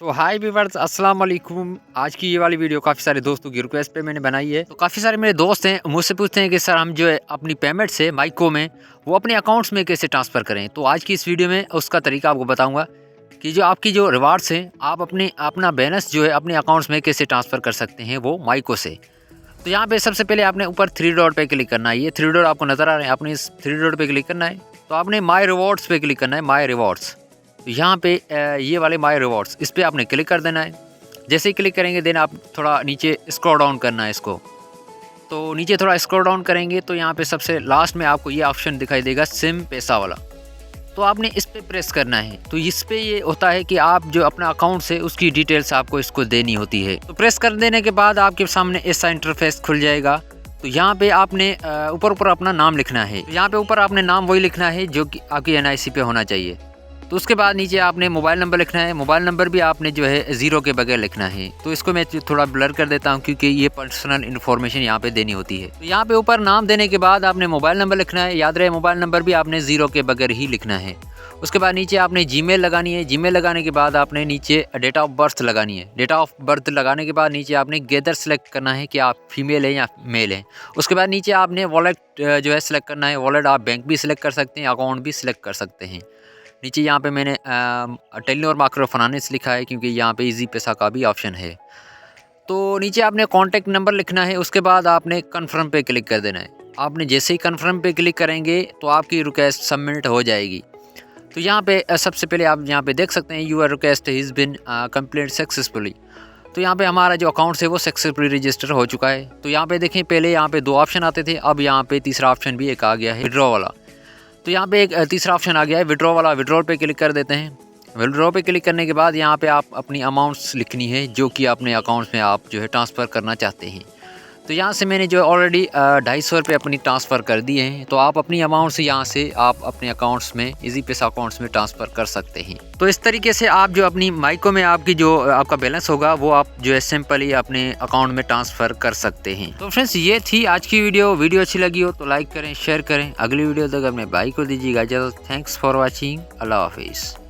हाय viewers, अस्सलाम वालेकुम। आज की ये वाली वीडियो काफ़ी सारे दोस्तों की रिक्वेस्ट पे मैंने बनाई है। तो काफ़ी सारे मेरे दोस्त हैं मुझसे पूछते हैं कि सर हम जो है अपनी पेमेंट से माइको में वो अपने अकाउंट्स में कैसे ट्रांसफ़र करें। तो आज की इस वीडियो में उसका तरीका आपको बताऊंगा कि जो आपकी जो रिवार्ड्स हैं आप अपना बैलेंस जो है अपने अकाउंट्स में कैसे ट्रांसफ़र कर सकते हैं वो माइको से। तो यहाँ पे सबसे पहले आपने ऊपर 3 डॉट पे क्लिक करना है। ये 3 डॉट आपको नज़र आ रहे हैं, आपने इस 3 डॉट पे क्लिक करना है। तो आपने माई रिवॉर्ड्स पे क्लिक करना है, माई रिवॉर्ड्स। तो यहाँ पे ये वाले माई रिवॉर्ड्स इस पर आपने क्लिक कर देना है। जैसे ही क्लिक करेंगे देन आप थोड़ा नीचे स्क्रॉल डाउन करना है इसको। तो नीचे थोड़ा स्क्रॉल डाउन करेंगे तो यहाँ पे सबसे लास्ट में आपको ये ऑप्शन दिखाई देगा सिम पैसा वाला। तो आपने इस पे प्रेस करना है। तो इस पे ये होता है कि आप जो अपना अकाउंट से उसकी डिटेल्स आपको इसको देनी होती है। तो प्रेस कर देने के बाद आपके सामने ऐसा इंटरफेस खुल जाएगा। तो यहाँ पे आपने ऊपर अपना नाम लिखना है। तो यहाँ पे ऊपर आपने नाम वही लिखना है जो कि आपकी NIC पे होना चाहिए। तो उसके बाद नीचे आपने मोबाइल नंबर लिखना है। मोबाइल नंबर भी आपने जो है 0 के बगैर लिखना है। तो इसको मैं थोड़ा ब्लर कर देता हूँ क्योंकि ये पर्सनल इन्फॉर्मेशन यहाँ पे देनी होती है। तो यहाँ पे ऊपर नाम देने के बाद आपने मोबाइल नंबर लिखना है। याद रहे मोबाइल नंबर भी आपने 0 के बगैर ही लिखना है। उसके बाद नीचे आपने जीमेल लगानी है। जीमेल लगाने के बाद आपने नीचे डेट ऑफ बर्थ लगानी है। डेट ऑफ बर्थ लगाने के बाद नीचे आपने गेदर सेलेक्ट करना है कि आप फीमेल हैं या मेल हैं। उसके बाद नीचे आपने वॉलेट जो है सिलेक्ट करना है। वॉलेट आप बैंक भी सिलेक्ट कर सकते हैं, अकाउंट भी सिलेक्ट कर सकते हैं। नीचे यहाँ पे मैंने टेलीनॉर माइक्रो फाइनेंस लिखा है क्योंकि यहाँ पे इजी पैसा का भी ऑप्शन है। तो नीचे आपने कॉन्टैक्ट नंबर लिखना है। उसके बाद आपने कन्फर्म पे क्लिक कर देना है। आपने जैसे ही कन्फर्म पे क्लिक करेंगे तो आपकी रिक्वेस्ट सबमिट हो जाएगी। तो यहाँ पे सबसे पहले आप यहाँ पे देख सकते हैं your request is been complete successfully. तो यहाँ पे हमारा जो अकाउंट है वो सक्सेसफुली रजिस्टर हो चुका है। तो यहाँ पे देखें पहले यहाँ पे 2 ऑप्शन आते थे, अब यहाँ पे तीसरा ऑप्शन भी एक आ गया है विड्रॉ वाला। तो यहाँ पे एक तीसरा ऑप्शन आ गया है विड्रॉ वाला। विड्रॉ पे क्लिक कर देते हैं। विड्रॉ पे क्लिक करने के बाद यहाँ पे आप अपनी अमाउंट्स लिखनी है जो कि अपने अकाउंट्स में आप जो है ट्रांसफ़र करना चाहते हैं। तो यहाँ से मैंने जो ऑलरेडी 250 रुपये अपनी ट्रांसफ़र कर दिए हैं। तो आप अपनी अमाउंट से यहाँ से आप अपने अकाउंट्स में इजी पैसा अकाउंट्स में ट्रांसफ़र कर सकते हैं। तो इस तरीके से आप जो अपनी माइको में आपकी जो आपका बैलेंस होगा वो आप जो है सिंपली अपने अकाउंट में ट्रांसफ़र कर सकते हैं। तो फ्रेंड्स ये थी आज की वीडियो अच्छी लगी हो तो लाइक करें, शेयर करें। अगली वीडियो तक अपने भाई को दीजिएगा इजाज़त। Thanks for watching. अल्लाह हाफिज़।